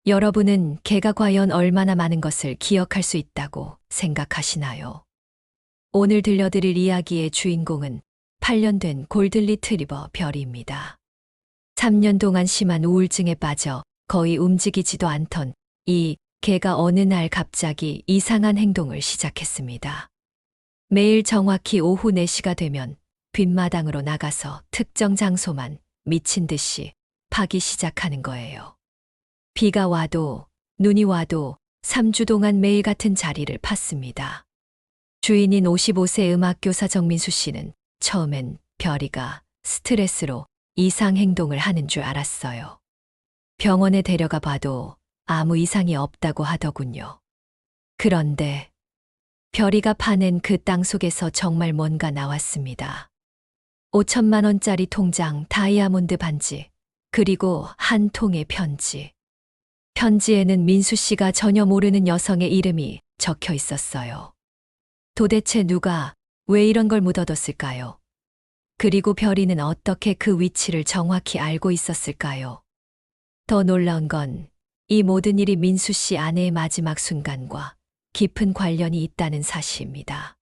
여러분은 개가 과연 얼마나 많은 것을 기억할 수 있다고 생각하시나요? 오늘 들려드릴 이야기의 주인공은 8년 된 골든 리트리버 별이입니다. 3년 동안 심한 우울증에 빠져 거의 움직이지도 않던 이 개가 어느 날 갑자기 이상한 행동을 시작했습니다. 매일 정확히 오후 4시가 되면 뒷마당으로 나가서 특정 장소만 미친 듯이 파기 시작하는 거예요. 비가 와도 눈이 와도 3주 동안 매일 같은 자리를 팠습니다. 주인인 55세 음악교사 정민수 씨는 처음엔 별이가 스트레스로 이상 행동을 하는 줄 알았어요. 병원에 데려가 봐도 아무 이상이 없다고 하더군요. 그런데 별이가 파낸 그 땅 속에서 정말 뭔가 나왔습니다. 5천만 원짜리 통장, 다이아몬드 반지, 그리고 한 통의 편지. 편지에는 민수 씨가 전혀 모르는 여성의 이름이 적혀 있었어요. 도대체 누가 왜 이런 걸 묻어뒀을까요? 그리고 별이는 어떻게 그 위치를 정확히 알고 있었을까요? 더 놀라운 건 이 모든 일이 민수 씨 아내의 마지막 순간과 깊은 관련이 있다는 사실입니다.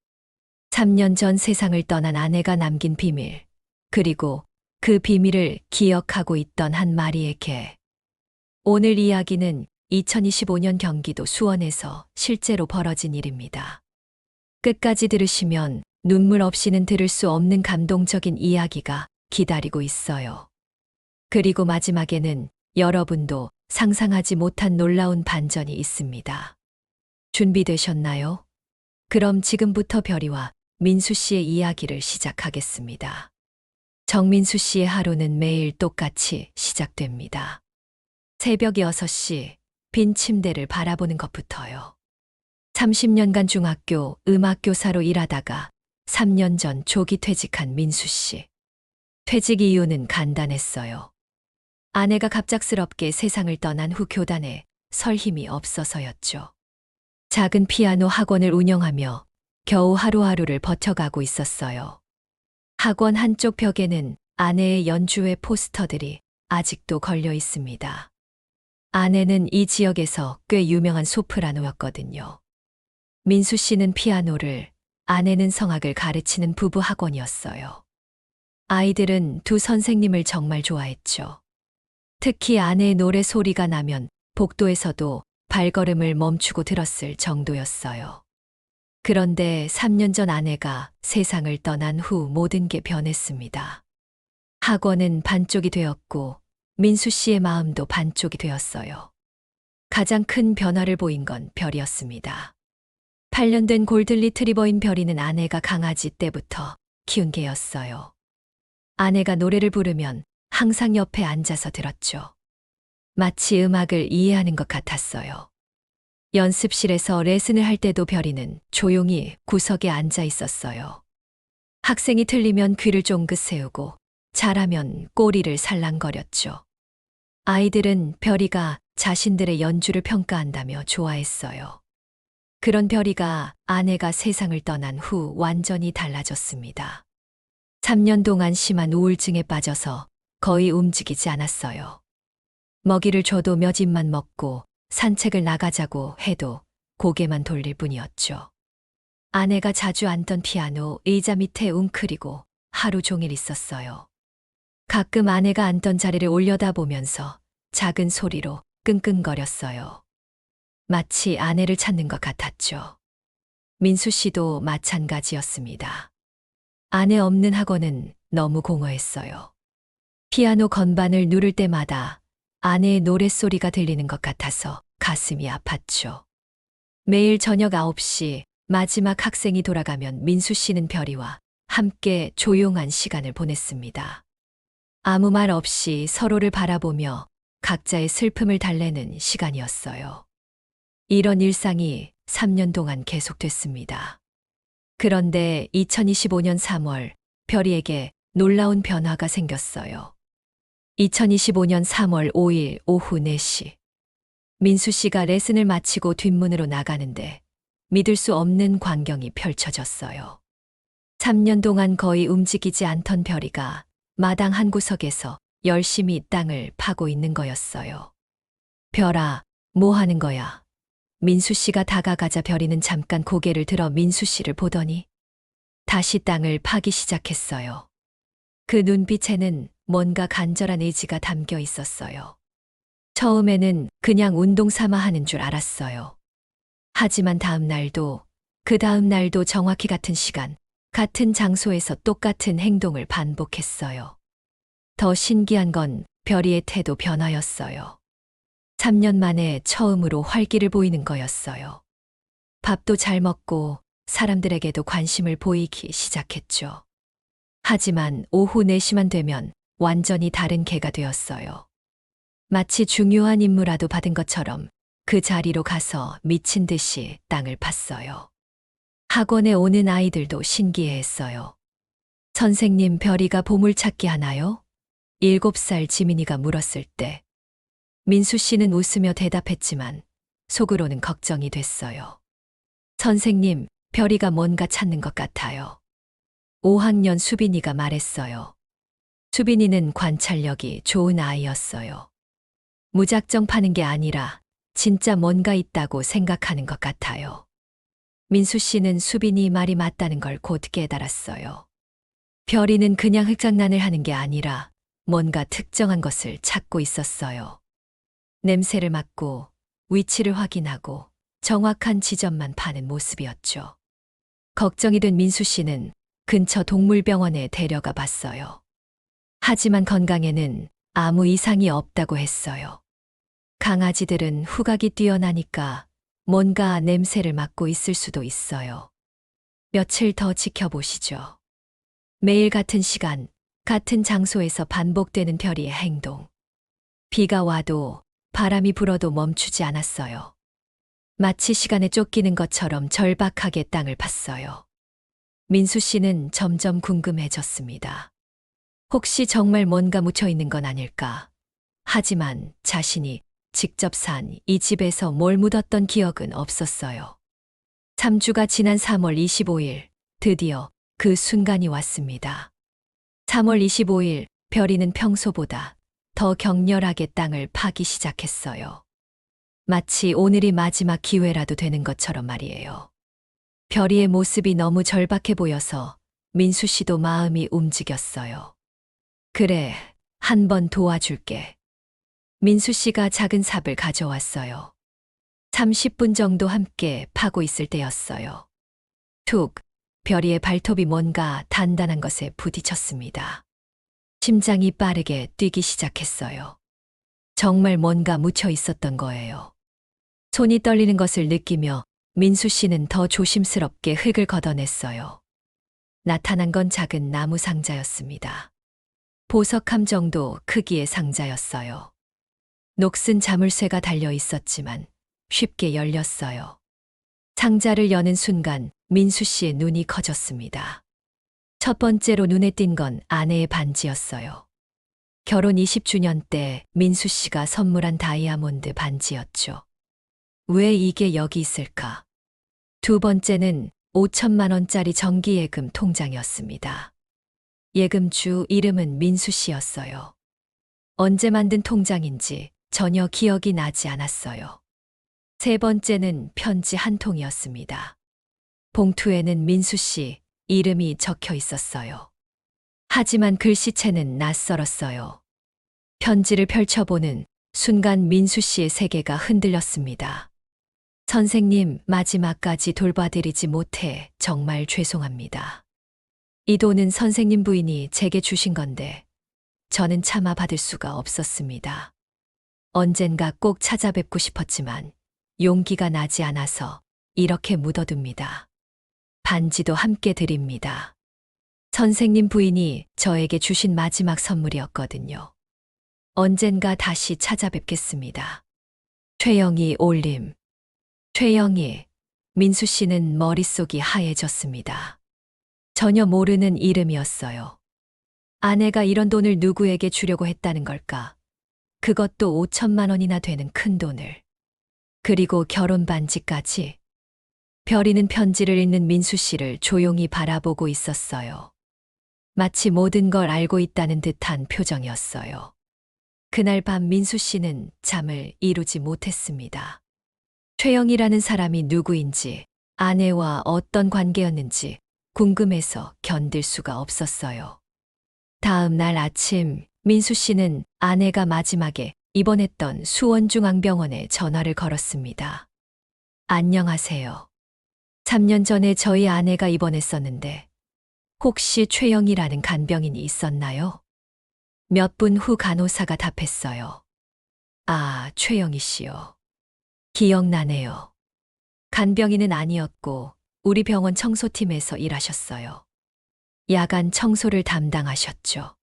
3년 전 세상을 떠난 아내가 남긴 비밀, 그리고 그 비밀을 기억하고 있던 한 마리의 개. 오늘 이야기는 2025년 경기도 수원에서 실제로 벌어진 일입니다. 끝까지 들으시면 눈물 없이는 들을 수 없는 감동적인 이야기가 기다리고 있어요. 그리고 마지막에는 여러분도 상상하지 못한 놀라운 반전이 있습니다. 준비되셨나요? 그럼 지금부터 별이와 민수 씨의 이야기를 시작하겠습니다. 정민수 씨의 하루는 매일 똑같이 시작됩니다. 새벽 6시, 빈 침대를 바라보는 것부터요. 30년간 중학교 음악교사로 일하다가 3년 전 조기 퇴직한 민수 씨. 퇴직 이유는 간단했어요. 아내가 갑작스럽게 세상을 떠난 후 교단에 설 힘이 없어서였죠. 작은 피아노 학원을 운영하며 겨우 하루하루를 버텨가고 있었어요. 학원 한쪽 벽에는 아내의 연주회 포스터들이 아직도 걸려 있습니다. 아내는 이 지역에서 꽤 유명한 소프라노였거든요. 민수 씨는 피아노를, 아내는 성악을 가르치는 부부 학원이었어요. 아이들은 두 선생님을 정말 좋아했죠. 특히 아내의 노래 소리가 나면 복도에서도 발걸음을 멈추고 들었을 정도였어요. 그런데 3년 전 아내가 세상을 떠난 후 모든 게 변했습니다. 학원은 반쪽이 되었고 민수 씨의 마음도 반쪽이 되었어요. 가장 큰 변화를 보인 건 별이었습니다. 8년 된 골든 리트리버인 별이는 아내가 강아지 때부터 키운 개였어요. 아내가 노래를 부르면 항상 옆에 앉아서 들었죠. 마치 음악을 이해하는 것 같았어요. 연습실에서 레슨을 할 때도 별이는 조용히 구석에 앉아 있었어요. 학생이 틀리면 귀를 쫑긋 세우고 잘하면 꼬리를 살랑거렸죠. 아이들은 별이가 자신들의 연주를 평가한다며 좋아했어요. 그런 별이가 아내가 세상을 떠난 후 완전히 달라졌습니다. 3년 동안 심한 우울증에 빠져서 거의 움직이지 않았어요. 먹이를 줘도 몇 입만 먹고 산책을 나가자고 해도 고개만 돌릴 뿐이었죠. 아내가 자주 앉던 피아노 의자 밑에 웅크리고 하루 종일 있었어요. 가끔 아내가 앉던 자리를 올려다보면서 작은 소리로 끙끙거렸어요. 마치 아내를 찾는 것 같았죠. 민수 씨도 마찬가지였습니다. 아내 없는 학원은 너무 공허했어요. 피아노 건반을 누를 때마다 아내의 노랫소리가 들리는 것 같아서 가슴이 아팠죠. 매일 저녁 9시 마지막 학생이 돌아가면 민수 씨는 별이와 함께 조용한 시간을 보냈습니다. 아무 말 없이 서로를 바라보며 각자의 슬픔을 달래는 시간이었어요. 이런 일상이 3년 동안 계속됐습니다. 그런데 2025년 3월 별이에게 놀라운 변화가 생겼어요. 2025년 3월 5일 오후 4시. 민수 씨가 레슨을 마치고 뒷문으로 나가는데 믿을 수 없는 광경이 펼쳐졌어요. 3년 동안 거의 움직이지 않던 별이가 마당 한 구석에서 열심히 땅을 파고 있는 거였어요. 별아, 뭐 하는 거야? 민수 씨가 다가가자 별이는 잠깐 고개를 들어 민수 씨를 보더니 다시 땅을 파기 시작했어요. 그 눈빛에는 뭔가 간절한 의지가 담겨 있었어요. 처음에는 그냥 운동 삼아 하는 줄 알았어요. 하지만 그 다음 날도 정확히 같은 시간, 같은 장소에서 똑같은 행동을 반복했어요. 더 신기한 건 별이의 태도 변화였어요. 3년 만에 처음으로 활기를 보이는 거였어요. 밥도 잘 먹고 사람들에게도 관심을 보이기 시작했죠. 하지만 오후 4시만 되면 완전히 다른 개가 되었어요. 마치 중요한 임무라도 받은 것처럼 그 자리로 가서 미친 듯이 땅을 팠어요. 학원에 오는 아이들도 신기해했어요. 선생님, 별이가 보물찾기 하나요? 7살 지민이가 물었을 때 민수 씨는 웃으며 대답했지만 속으로는 걱정이 됐어요. 선생님, 별이가 뭔가 찾는 것 같아요. 5학년 수빈이가 말했어요. 수빈이는 관찰력이 좋은 아이였어요. 무작정 파는 게 아니라 진짜 뭔가 있다고 생각하는 것 같아요. 민수 씨는 수빈이 말이 맞다는 걸 곧 깨달았어요. 별이는 그냥 흙장난을 하는 게 아니라 뭔가 특정한 것을 찾고 있었어요. 냄새를 맡고 위치를 확인하고 정확한 지점만 파는 모습이었죠. 걱정이 된 민수 씨는 근처 동물병원에 데려가 봤어요. 하지만 건강에는 아무 이상이 없다고 했어요. 강아지들은 후각이 뛰어나니까 뭔가 냄새를 맡고 있을 수도 있어요. 며칠 더 지켜보시죠. 매일 같은 시간, 같은 장소에서 반복되는 별이의 행동. 비가 와도 바람이 불어도 멈추지 않았어요. 마치 시간에 쫓기는 것처럼 절박하게 땅을 팠어요. 민수 씨는 점점 궁금해졌습니다. 혹시 정말 뭔가 묻혀 있는 건 아닐까? 하지만 자신이 직접 산 이 집에서 뭘 묻었던 기억은 없었어요. 3주가 지난 3월 25일, 드디어 그 순간이 왔습니다. 3월 25일, 별이는 평소보다 더 격렬하게 땅을 파기 시작했어요. 마치 오늘이 마지막 기회라도 되는 것처럼 말이에요. 별이의 모습이 너무 절박해 보여서 민수 씨도 마음이 움직였어요. 그래, 한번 도와줄게. 민수 씨가 작은 삽을 가져왔어요. 30분 정도 함께 파고 있을 때였어요. 툭, 별이의 발톱이 뭔가 단단한 것에 부딪혔습니다. 심장이 빠르게 뛰기 시작했어요. 정말 뭔가 묻혀 있었던 거예요. 손이 떨리는 것을 느끼며 민수 씨는 더 조심스럽게 흙을 걷어냈어요. 나타난 건 작은 나무 상자였습니다. 보석함 정도 크기의 상자였어요. 녹슨 자물쇠가 달려 있었지만 쉽게 열렸어요. 상자를 여는 순간 민수 씨의 눈이 커졌습니다. 첫 번째로 눈에 띈 건 아내의 반지였어요. 결혼 20주년 때 민수 씨가 선물한 다이아몬드 반지였죠. 왜 이게 여기 있을까? 두 번째는 5천만 원짜리 정기예금 통장이었습니다. 예금주 이름은 민수 씨였어요. 언제 만든 통장인지 전혀 기억이 나지 않았어요. 세 번째는 편지 한 통이었습니다. 봉투에는 민수 씨 이름이 적혀 있었어요. 하지만 글씨체는 낯설었어요. 편지를 펼쳐보는 순간 민수 씨의 세계가 흔들렸습니다. 선생님, 마지막까지 돌봐드리지 못해 정말 죄송합니다. 이 돈은 선생님 부인이 제게 주신 건데 저는 차마 받을 수가 없었습니다. 언젠가 꼭 찾아뵙고 싶었지만 용기가 나지 않아서 이렇게 묻어둡니다. 반지도 함께 드립니다. 선생님 부인이 저에게 주신 마지막 선물이었거든요. 언젠가 다시 찾아뵙겠습니다. 최영희 올림. 최영희. 민수 씨는 머릿속이 하얘졌습니다. 전혀 모르는 이름이었어요. 아내가 이런 돈을 누구에게 주려고 했다는 걸까? 그것도 5천만 원이나 되는 큰 돈을. 그리고 결혼 반지까지. 별이는 편지를 읽는 민수 씨를 조용히 바라보고 있었어요. 마치 모든 걸 알고 있다는 듯한 표정이었어요. 그날 밤 민수 씨는 잠을 이루지 못했습니다. 최영이라는 사람이 누구인지, 아내와 어떤 관계였는지 궁금해서 견딜 수가 없었어요. 다음 날 아침 민수 씨는 아내가 마지막에 입원했던 수원중앙병원에 전화를 걸었습니다. 안녕하세요. 3년 전에 저희 아내가 입원했었는데 혹시 최영이라는 간병인이 있었나요? 몇 분 후 간호사가 답했어요. 아, 최영이 씨요. 기억나네요. 간병인은 아니었고 우리 병원 청소팀에서 일하셨어요. 야간 청소를 담당하셨죠.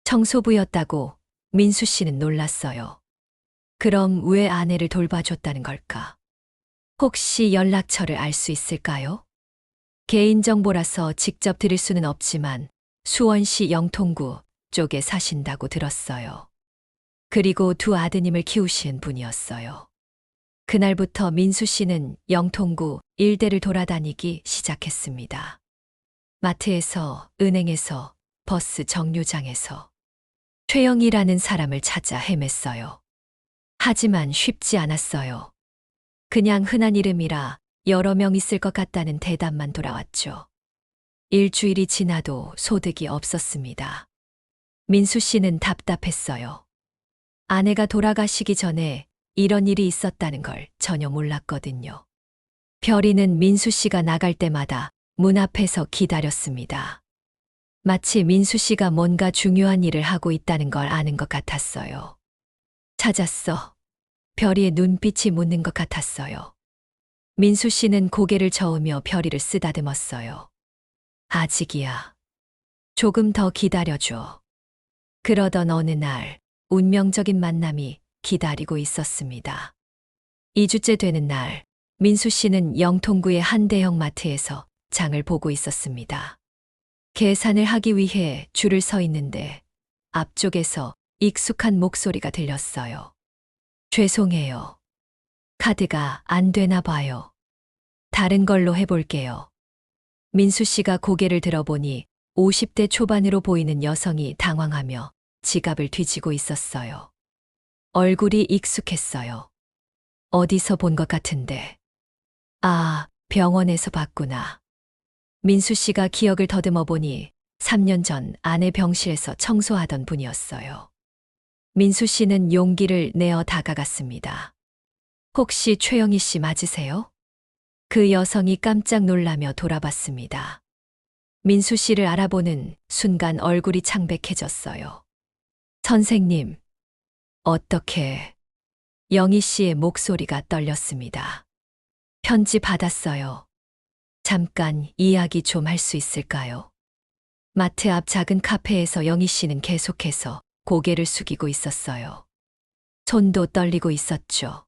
청소부였다고 민수 씨는 놀랐어요. 그럼 왜 아내를 돌봐줬다는 걸까? 혹시 연락처를 알 수 있을까요? 개인정보라서 직접 드릴 수는 없지만 수원시 영통구 쪽에 사신다고 들었어요. 그리고 두 아드님을 키우신 분이었어요. 그날부터 민수 씨는 영통구 일대를 돌아다니기 시작했습니다. 마트에서, 은행에서, 버스 정류장에서 최영이라는 사람을 찾아 헤맸어요. 하지만 쉽지 않았어요. 그냥 흔한 이름이라 여러 명 있을 것 같다는 대답만 돌아왔죠. 일주일이 지나도 소득이 없었습니다. 민수 씨는 답답했어요. 아내가 돌아가시기 전에 이런 일이 있었다는 걸 전혀 몰랐거든요. 별이는 민수 씨가 나갈 때마다 문 앞에서 기다렸습니다. 마치 민수 씨가 뭔가 중요한 일을 하고 있다는 걸 아는 것 같았어요. 찾았어. 별이의 눈빛이 묻는 것 같았어요. 민수 씨는 고개를 저으며 별이를 쓰다듬었어요. 아직이야. 조금 더 기다려줘. 그러던 어느 날 운명적인 만남이 기다리고 있었습니다. 2주째 되는 날, 민수 씨는 영통구의 한 대형 마트에서 장을 보고 있었습니다. 계산을 하기 위해 줄을 서 있는데 앞쪽에서 익숙한 목소리가 들렸어요. 죄송해요. 카드가 안 되나 봐요. 다른 걸로 해볼게요. 민수 씨가 고개를 들어보니 50대 초반으로 보이는 여성이 당황하며 지갑을 뒤지고 있었어요. 얼굴이 익숙했어요. 어디서 본 것 같은데. 아, 병원에서 봤구나. 민수 씨가 기억을 더듬어 보니 3년 전 아내 병실에서 청소하던 분이었어요. 민수 씨는 용기를 내어 다가갔습니다. 혹시 최영희 씨 맞으세요? 그 여성이 깜짝 놀라며 돌아봤습니다. 민수 씨를 알아보는 순간 얼굴이 창백해졌어요. 선생님, 어떻게... 영희 씨의 목소리가 떨렸습니다. 편지 받았어요. 잠깐 이야기 좀 할 수 있을까요? 마트 앞 작은 카페에서 영희 씨는 계속해서 고개를 숙이고 있었어요. 손도 떨리고 있었죠.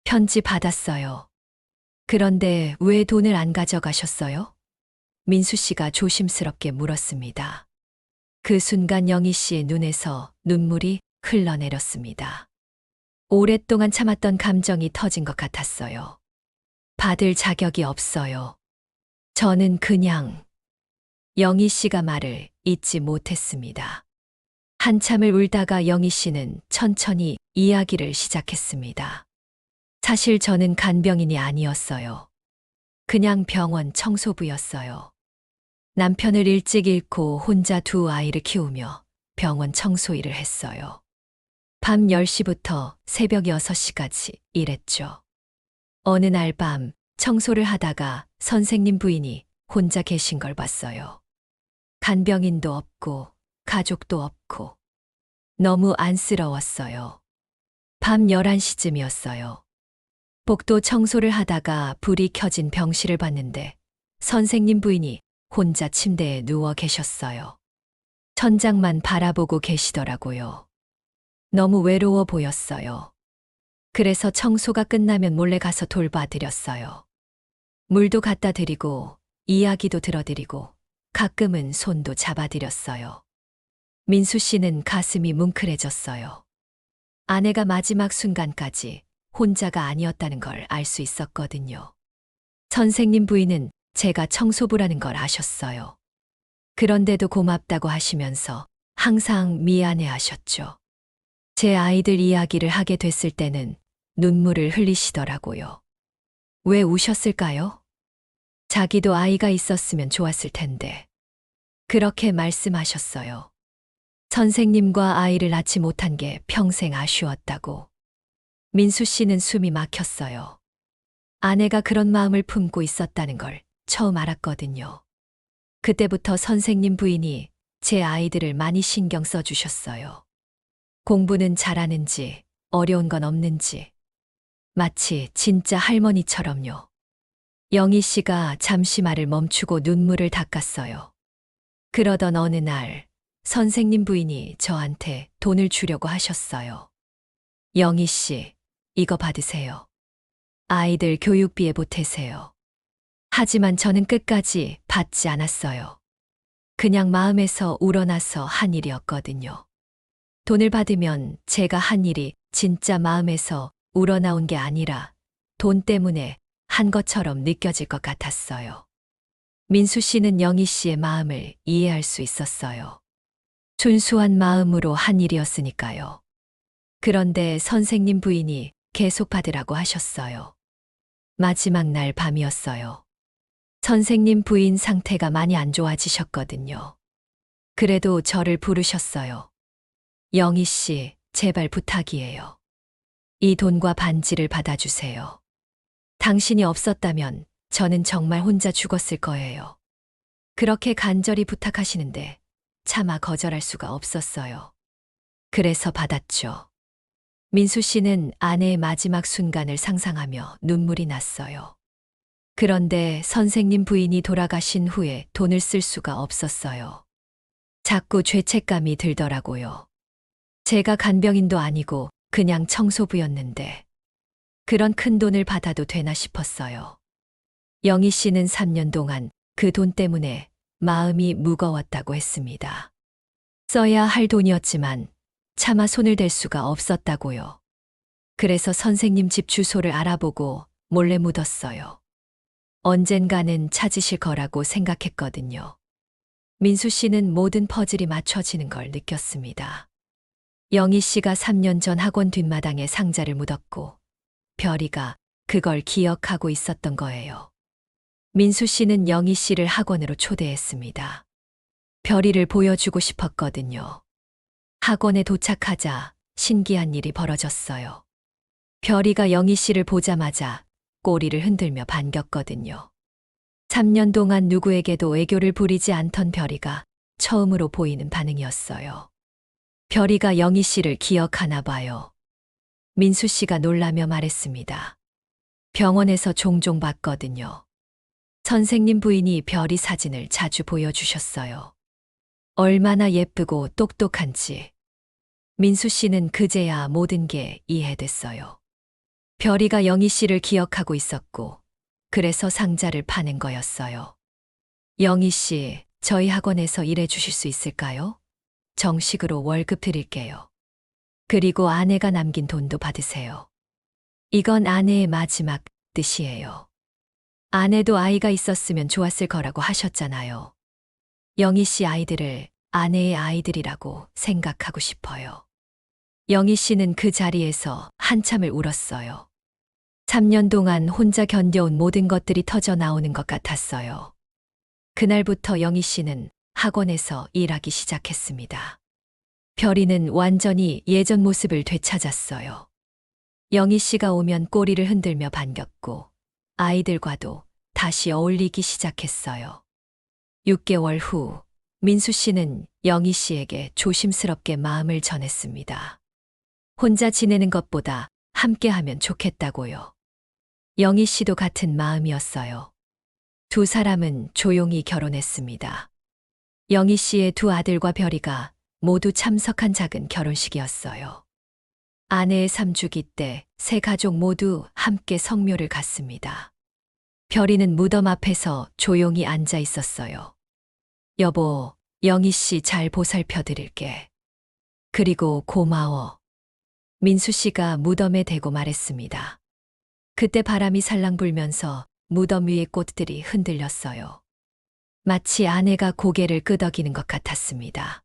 편지 받았어요. 그런데 왜 돈을 안 가져가셨어요? 민수 씨가 조심스럽게 물었습니다. 그 순간 영희 씨의 눈에서 눈물이 흘러내렸습니다. 오랫동안 참았던 감정이 터진 것 같았어요. 받을 자격이 없어요. 저는 그냥... 영희 씨가 말을 잇지 못했습니다. 한참을 울다가 영희 씨는 천천히 이야기를 시작했습니다. 사실 저는 간병인이 아니었어요. 그냥 병원 청소부였어요. 남편을 일찍 잃고 혼자 두 아이를 키우며 병원 청소 일을 했어요. 밤 10시부터 새벽 6시까지 일했죠. 어느 날 밤 청소를 하다가 선생님 부인이 혼자 계신 걸 봤어요. 간병인도 없고 가족도 없고 너무 안쓰러웠어요. 밤 11시쯤이었어요. 복도 청소를 하다가 불이 켜진 병실을 봤는데 선생님 부인이 혼자 침대에 누워 계셨어요. 천장만 바라보고 계시더라고요. 너무 외로워 보였어요. 그래서 청소가 끝나면 몰래 가서 돌봐드렸어요. 물도 갖다 드리고 이야기도 들어드리고 가끔은 손도 잡아드렸어요. 민수 씨는 가슴이 뭉클해졌어요. 아내가 마지막 순간까지 혼자가 아니었다는 걸 알 수 있었거든요. 선생님 부인은 제가 청소부라는 걸 아셨어요. 그런데도 고맙다고 하시면서 항상 미안해 하셨죠. 제 아이들 이야기를 하게 됐을 때는 눈물을 흘리시더라고요. 왜 우셨을까요? 자기도 아이가 있었으면 좋았을 텐데. 그렇게 말씀하셨어요. 선생님과 아이를 낳지 못한 게 평생 아쉬웠다고. 민수 씨는 숨이 막혔어요. 아내가 그런 마음을 품고 있었다는 걸 처음 알았거든요. 그때부터 선생님 부인이 제 아이들을 많이 신경 써주셨어요. 공부는 잘하는지, 어려운 건 없는지. 마치 진짜 할머니처럼요. 영희 씨가 잠시 말을 멈추고 눈물을 닦았어요. 그러던 어느 날, 선생님 부인이 저한테 돈을 주려고 하셨어요. 영희 씨, 이거 받으세요. 아이들 교육비에 보태세요. 하지만 저는 끝까지 받지 않았어요. 그냥 마음에서 우러나서 한 일이었거든요. 돈을 받으면 제가 한 일이 진짜 마음에서 우러나온 게 아니라 돈 때문에 한 것처럼 느껴질 것 같았어요. 민수 씨는 영희 씨의 마음을 이해할 수 있었어요. 순수한 마음으로 한 일이었으니까요. 그런데 선생님 부인이 계속 받으라고 하셨어요. 마지막 날 밤이었어요. 선생님 부인 상태가 많이 안 좋아지셨거든요. 그래도 저를 부르셨어요. 영희 씨, 제발 부탁이에요. 이 돈과 반지를 받아주세요. 당신이 없었다면 저는 정말 혼자 죽었을 거예요. 그렇게 간절히 부탁하시는데 차마 거절할 수가 없었어요. 그래서 받았죠. 민수 씨는 아내의 마지막 순간을 상상하며 눈물이 났어요. 그런데 선생님 부인이 돌아가신 후에 돈을 쓸 수가 없었어요. 자꾸 죄책감이 들더라고요. 제가 간병인도 아니고 그냥 청소부였는데 그런 큰 돈을 받아도 되나 싶었어요. 영희 씨는 3년 동안 그 돈 때문에 마음이 무거웠다고 했습니다. 써야 할 돈이었지만 차마 손을 댈 수가 없었다고요. 그래서 선생님 집 주소를 알아보고 몰래 묻었어요. 언젠가는 찾으실 거라고 생각했거든요. 민수 씨는 모든 퍼즐이 맞춰지는 걸 느꼈습니다. 영희 씨가 3년 전 학원 뒷마당에 상자를 묻었고 별이가 그걸 기억하고 있었던 거예요. 민수 씨는 영희 씨를 학원으로 초대했습니다. 별이를 보여주고 싶었거든요. 학원에 도착하자 신기한 일이 벌어졌어요. 별이가 영희 씨를 보자마자 꼬리를 흔들며 반겼거든요. 3년 동안 누구에게도 애교를 부리지 않던 별이가 처음으로 보이는 반응이었어요. 별이가 영희 씨를 기억하나 봐요. 민수 씨가 놀라며 말했습니다. 병원에서 종종 봤거든요. 선생님 부인이 별이 사진을 자주 보여주셨어요. 얼마나 예쁘고 똑똑한지. 민수 씨는 그제야 모든 게 이해됐어요. 별이가 영희 씨를 기억하고 있었고, 그래서 상자를 파는 거였어요. 영희 씨, 저희 학원에서 일해 주실 수 있을까요? 정식으로 월급 드릴게요. 그리고 아내가 남긴 돈도 받으세요. 이건 아내의 마지막 뜻이에요. 아내도 아이가 있었으면 좋았을 거라고 하셨잖아요. 영희 씨 아이들을 아내의 아이들이라고 생각하고 싶어요. 영희 씨는 그 자리에서 한참을 울었어요. 3년 동안 혼자 견뎌온 모든 것들이 터져 나오는 것 같았어요. 그날부터 영희 씨는 학원에서 일하기 시작했습니다. 별이는 완전히 예전 모습을 되찾았어요. 영희 씨가 오면 꼬리를 흔들며 반겼고 아이들과도 다시 어울리기 시작했어요. 6개월 후 민수 씨는 영희 씨에게 조심스럽게 마음을 전했습니다. 혼자 지내는 것보다 함께하면 좋겠다고요. 영희 씨도 같은 마음이었어요. 두 사람은 조용히 결혼했습니다. 영희 씨의 두 아들과 별이가 모두 참석한 작은 결혼식이었어요. 아내의 3주기 때 세 가족 모두 함께 성묘를 갔습니다. 별이는 무덤 앞에서 조용히 앉아 있었어요. 여보, 영희 씨 잘 보살펴 드릴게. 그리고 고마워. 민수 씨가 무덤에 대고 말했습니다. 그때 바람이 살랑 불면서 무덤 위의 꽃들이 흔들렸어요. 마치 아내가 고개를 끄덕이는 것 같았습니다.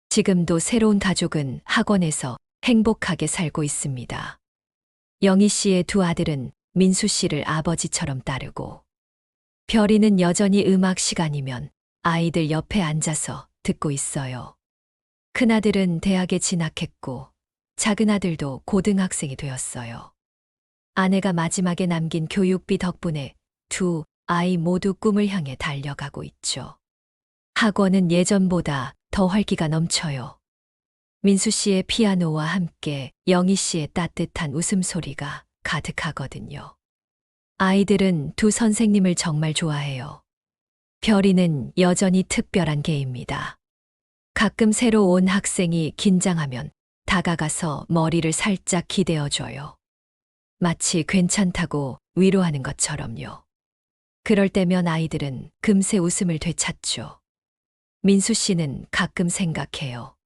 지금도 새로운 가족은 학원에서 행복하게 살고 있습니다. 영희 씨의 두 아들은 민수 씨를 아버지처럼 따르고, 별이는 여전히 음악 시간이면 아이들 옆에 앉아서 듣고 있어요. 큰아들은 대학에 진학했고, 작은 아들도 고등학생이 되었어요. 아내가 마지막에 남긴 교육비 덕분에 두 아이 모두 꿈을 향해 달려가고 있죠. 학원은 예전보다 더 활기가 넘쳐요. 민수 씨의 피아노와 함께 영희 씨의 따뜻한 웃음소리가 가득하거든요. 아이들은 두 선생님을 정말 좋아해요. 별이는 여전히 특별한 개입니다. 가끔 새로 온 학생이 긴장하면 다가가서 머리를 살짝 기대어줘요. 마치 괜찮다고 위로하는 것처럼요. 그럴 때면 아이들은 금세 웃음을 되찾죠. 민수 씨는 가끔 생각해요.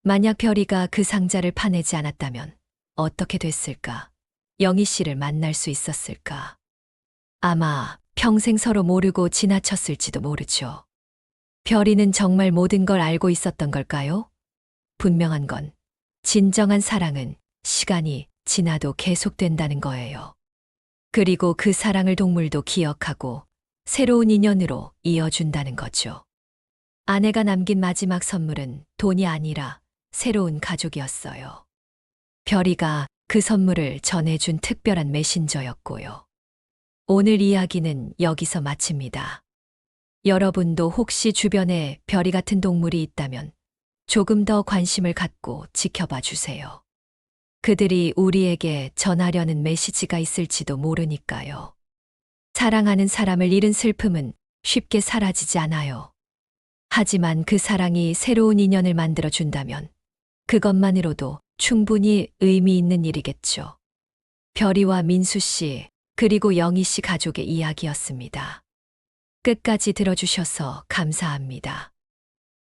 만약 별이가 그 상자를 파내지 않았다면 어떻게 됐을까? 영희 씨를 만날 수 있었을까? 아마 평생 서로 모르고 지나쳤을지도 모르죠. 별이는 정말 모든 걸 알고 있었던 걸까요? 분명한 건 진정한 사랑은 시간이 지나도 계속된다는 거예요. 그리고 그 사랑을 동물도 기억하고 새로운 인연으로 이어준다는 거죠. 아내가 남긴 마지막 선물은 돈이 아니라 새로운 가족이었어요. 별이가 그 선물을 전해준 특별한 메신저였고요. 오늘 이야기는 여기서 마칩니다. 여러분도 혹시 주변에 별이 같은 동물이 있다면 조금 더 관심을 갖고 지켜봐 주세요. 그들이 우리에게 전하려는 메시지가 있을지도 모르니까요. 사랑하는 사람을 잃은 슬픔은 쉽게 사라지지 않아요. 하지만 그 사랑이 새로운 인연을 만들어 준다면 그것만으로도 충분히 의미 있는 일이겠죠. 별이와 민수 씨, 그리고 영희 씨 가족의 이야기였습니다. 끝까지 들어주셔서 감사합니다.